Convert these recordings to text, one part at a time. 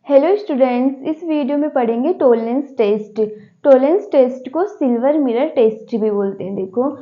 Hello students, इस video में पढ़ेंगे टोलेंस टेस्ट। टोलेंस टेस्ट को सिल्वर मिरर टेस्ट भी बोलते हैं। देखो,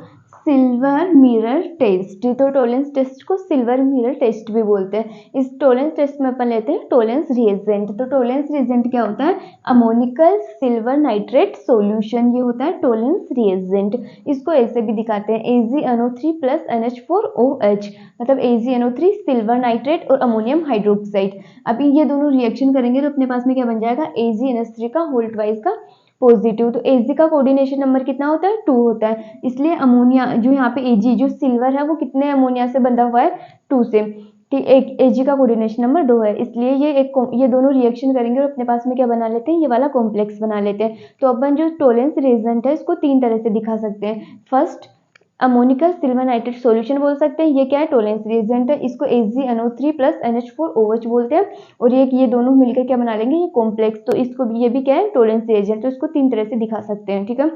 सिल्वर मिरर टेस्ट, तो टोलेंस टेस्ट को सिल्वर मिरर टेस्ट भी बोलते हैं। इस टोलेंस टेस्ट में अपन लेते हैं टोलेंस रिएजेंट। तो टोलेंस रिएजेंट क्या होता है? अमोनिकल सिल्वर नाइट्रेट सॉल्यूशन, ये होता है टोलेंस रिएजेंट। इसको ऐसे भी दिखाते हैं AgNO3 + NH4OH, मतलब AgNO3 सिल्वर नाइट्रेट और अमोनियम हाइड्रोक्साइड। अभी ये दोनों रिएक्शन करेंगे तो अपने पास में क्या बन जाएगा? AgNH3 का होल ट्वाइस का पॉजिटिव। तो Ag का कोऑर्डिनेशन नंबर कितना होता है? 2 होता है। इसलिए अमोनिया जो यहाँ पे Ag जो सिल्वर है वो कितने अमोनिया से बंधा हुआ है? 2 से। ठीक, एक Ag का कोऑर्डिनेशन नंबर 2 है, इसलिए ये दोनों रिएक्शन करेंगे और अपने पास में क्या बना लेते हैं? ये वाला कॉम्प्लेक्स बना लेते हैं। तो अपन जो टोलेंस रिएजेंट है इसको 3 तरह से दिखा सकते हैं। First, ammoniacal silver nitrate solution बोल सकते हैं। ये क्या है? टोलेंस रिएजेंट है। इसको AgNO3 + NH4OH बोलते हैं। और ये दोनों मिलकर क्या बना लेंगे? ये कॉम्प्लेक्स। तो इसको ये भी क्या है? Tollens reagent. तो इसको 3 तरह से दिखा सकते हैं। ठीक है,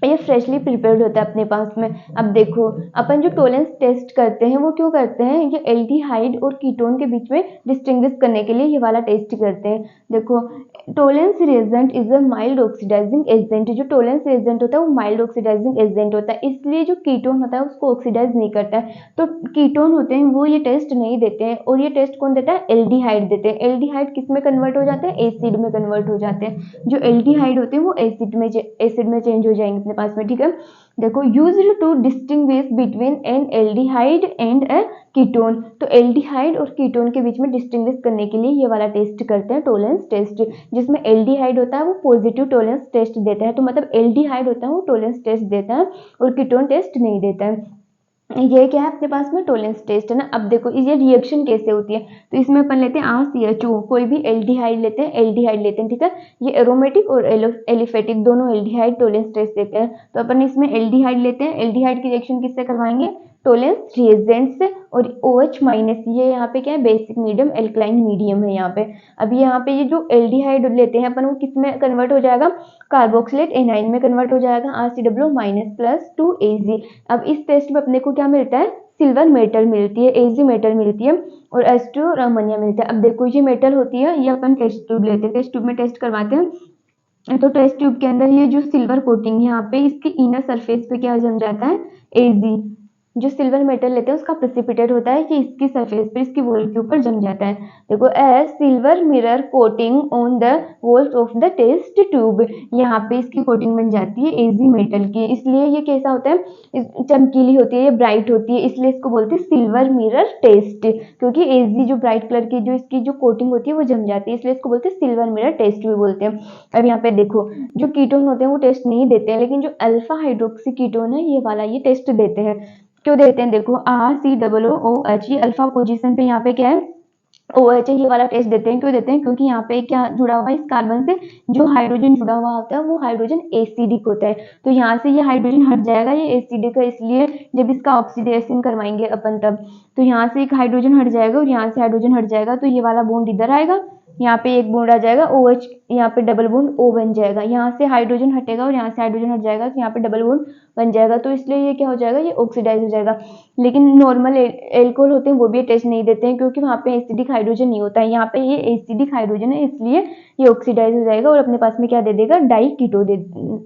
ये फ्रेशली प्रिपेयर्ड होता है अपने पास में। अब देखो, अपन जो टोलेंस टेस्ट करते हैं वो क्यों करते हैं? ये एल्डिहाइड और कीटोन के बीच में डिस्टिंग्विश करने के लिए ये वाला टेस्ट करते हैं। देखो, Tollens reagent is a mild oxidising agent. जो टोलेंस रिएजेंट होता है वो माइल्ड ऑक्सीडाइजिंग एजेंट होता है, इसलिए जो कीटोन होता है उसको ऑक्सीडाइज नहीं करता है। तो कीटोन होते हैं वो ये टेस्ट नहीं देते हैं। और ये टेस्ट कौन देता है? एल्डिहाइड देते हैं। एल्डिहाइड किस में कन्वर्ट हो जाते हैं? एसिड में कन्वर्ट हो जाते हैं। जो एल्डिहाइड होते हैं वो एसिड में चेंज हो जाएंगे अपने पास में। ठीक है, देखो, used to distinguish between an aldehyde and a ketone. तो एल्डिहाइड और कीटोन के बीच में डिस्टिंग्विश करने के लिए ये वाला टेस्ट करते हैं, टोलेंस टेस्ट। जिसमें एल्डिहाइड होता है वो पॉजिटिव टोलेंस टेस्ट देता है। तो मतलब एल्डिहाइड होता है वो टोलेंस टेस्ट देता है और कीटोन टेस्ट नहीं देता है। ये क्या है अपने पास में? टोलेंस टेस्ट है ना। अब देखो ये रिएक्शन कैसे होती है। तो इसमें अपन लेते हैं RCHO, कोई भी एल्डिहाइड लेते हैं। ठीक है, ये एरोमेटिक और एलिफेटिक दोनों एल्डिहाइड टोलेंस टेस्ट देते हैं। तो अपन इसमें एल्डिहाइड लेते हैं। एल्डिहाइड की रिएक्शन किससे करवाएंगे? टोलेंस रिएजेंट से। और OH- ये यहाँ पे क्या है? बेसिक मीडियम, एल्कलाइन मीडियम है यहाँ पे। अब यहाँ पे ये जो एल्डिहाइड लेते हैं अपन, वो किस में कन्वर्ट हो जाएगा? कार्बोक्सिलेट एनाइन में कन्वर्ट हो जाएगा, RCOO- + 2Ag। अब इस टेस्ट में अपने को क्या मिलता है? सिल्वर मेटल मिलती है, Ag मेटल मिलती है और H2 और अमोनिया मिलता है। अब देखो ये मेटल होती है, ये अपन टेस्ट ट्यूब लेते हैं, टेस्ट ट्यूब में टेस्ट करवाते हैं। तो टेस्ट ट्यूब के अंदर ये जो सिल्वर कोटिंग यहाँ पे इसकी इनर सरफेस पे क्या जम जाता है? Ag। जो सिल्वर मेटल लेते हैं उसका प्रेसिपिटेट होता है कि इसकी सरफेस पर, इसकी वॉल के ऊपर जम जाता है। देखो, as silver mirror coating on the walls of the test tube, यहाँ पे इसकी कोटिंग बन जाती है Ag मेटल की, इसलिए ये कैसा होता है? चमकीली होती है, ये ब्राइट होती है, इसलिए इसको बोलते हैं सिल्वर मिरर टेस्ट। क्योंकि Ag जो ब्राइट कलर की जो इसकी जो कोटिंग होती है वो जम जाती है, इसलिए इसको बोलते हैं सिल्वर मिरर टेस्ट भी बोलते हैं। अब यहाँ पे देखो, जो कीटोन होते हैं वो टेस्ट नहीं देते हैं, लेकिन जो अल्फा हाइड्रोक्सी कीटोन है ये वाला, ये टेस्ट देते हैं। क्यों देते हैं? देखो, RCOOH, ये अल्फा पोजीशन पे यहाँ पे क्या है? OH ये वाला टेस्ट देते हैं। क्यों देते हैं? क्योंकि यहाँ पे क्या जुड़ा हुआ है इस कार्बन से? जो हाइड्रोजन जुड़ा हुआ होता है वो हाइड्रोजन एसिडिक होता है। तो यहाँ से ये हाइड्रोजन हट जाएगा, ये एसिडिक है, इसलिए जब इसका ऑक्सीडेशन करवाएंगे अपन तब, तो यहाँ से एक हाइड्रोजन हट जाएगा और यहाँ से हाइड्रोजन हट जाएगा, तो ये वाला बॉन्ड इधर आएगा, यहाँ पे एक बॉन्ड आ जाएगा OH, यहाँ पे डबल बॉन्ड O बन जाएगा। यहाँ से हाइड्रोजन हटेगा और यहाँ से हाइड्रोजन हट जाएगा, तो यहाँ पे डबल बॉन्ड बन जाएगा। तो इसलिए ये क्या हो जाएगा? ये ऑक्सीडाइज हो जाएगा। लेकिन नॉर्मल एल्कोहल होते हैं वो भी टेस्ट नहीं देते हैं, क्योंकि वहाँ पे एसिडिक हाइड्रोजन नहीं होता है। यहाँ पे ये एसिडिक हाइड्रोजन है, इसलिए ये ऑक्सीडाइज हो जाएगा और अपने पास में क्या दे देगा? डाइकीटो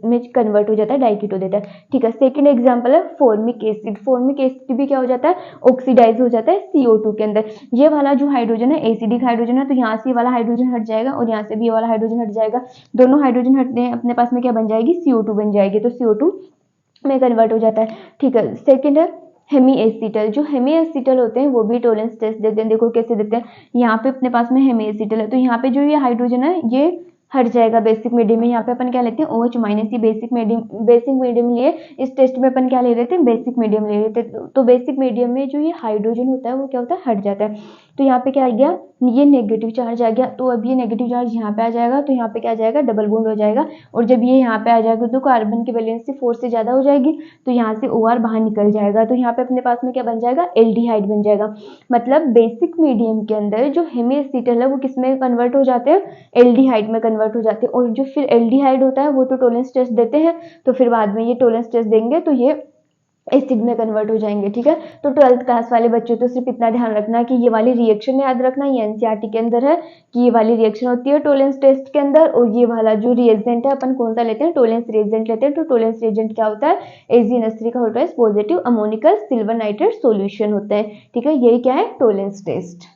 में कन्वर्ट हो जाता है, डाइकीटो देता है। ठीक है, सेकंड एग्जांपल है फॉर्मिक एसिड। फॉर्मिक एसिड भी क्या हो जाता है? ऑक्सीडाइज हो जाता है CO2 के अंदर। ये वाला जो हाइड्रोजन है एसिडिक हाइड्रोजन है, तो यहाँ से वाला हाइड्रोजन हट जाएगा और यहाँ से भी ये वाला हाइड्रोजन हट जाएगा। दोनों हाइड्रोजन हटते हैं, अपने पास में क्या बन जाएगी? CO2 बन जाएगी, तो CO2 में कन्वर्ट हो जाता है। ठीक है, सेकंड है हेमी एसिटल। जो हेमी एसिटल होते हैं वो भी टोलेंस टेस्ट देते हैं। देखो कैसे देते हैं, यहाँ पे अपने पास में हेमी एसिटल है, तो यहाँ पे जो ये हाइड्रोजन है ये हट जाएगा बेसिक मीडियम में। यहाँ पे अपन क्या लेते हैं? OH- ये बेसिक मीडियम लिए इस टेस्ट में अपन क्या ले रहे थे? बेसिक मीडियम ले रहे थे। तो बेसिक मीडियम में जो ये हाइड्रोजन होता है वो क्या होता है? हट जाता है। तो यहाँ पे क्या आ गया? ये नेगेटिव चार्ज आ गया, तो अब ये नेगेटिव चार्ज यहाँ पे आ जाएगा, तो यहाँ पे क्या आ जाएगा? डबल बॉन्ड हो जाएगा। और जब ये यहाँ पे आ जाएगा तो कार्बन की वैलेंसी 4 से ज्यादा हो जाएगी, तो यहाँ से OR बाहर निकल जाएगा, तो यहाँ पे अपने पास में क्या बन जाएगा? एल्डिहाइड बन जाएगा। मतलब बेसिक मीडियम के अंदर जो हेमी एसिटल है वो किस में कन्वर्ट हो जाते हैं? एल्डिहाइड में कन्वर्ट हो जाते हैं। और जो फिर एल्डिहाइड होता है वो तो टोलेंस टेस्ट देते हैं, तो फिर बाद में ये टोलेंस टेस्ट देंगे तो ये एसिड में कन्वर्ट हो जाएंगे। ठीक है, तो 12th क्लास वाले बच्चों तो सिर्फ इतना ध्यान रखना कि ये वाली रिएक्शन याद रखना, ये एनसीईआरटी के अंदर है कि ये वाली रिएक्शन होती है टोलेंस टेस्ट के अंदर, और ये वाला जो रिएजेंट है अपन कौन सा लेते हैं, टोलेंस रिएजेंट लेते हैं। तो टोलेंस रिएजेंट क्या होता है, AgNH3 का होता है positive ammoniacal silver nitrate solution होता है। ठीक है, यही क्या है, टोलेंस टेस्ट।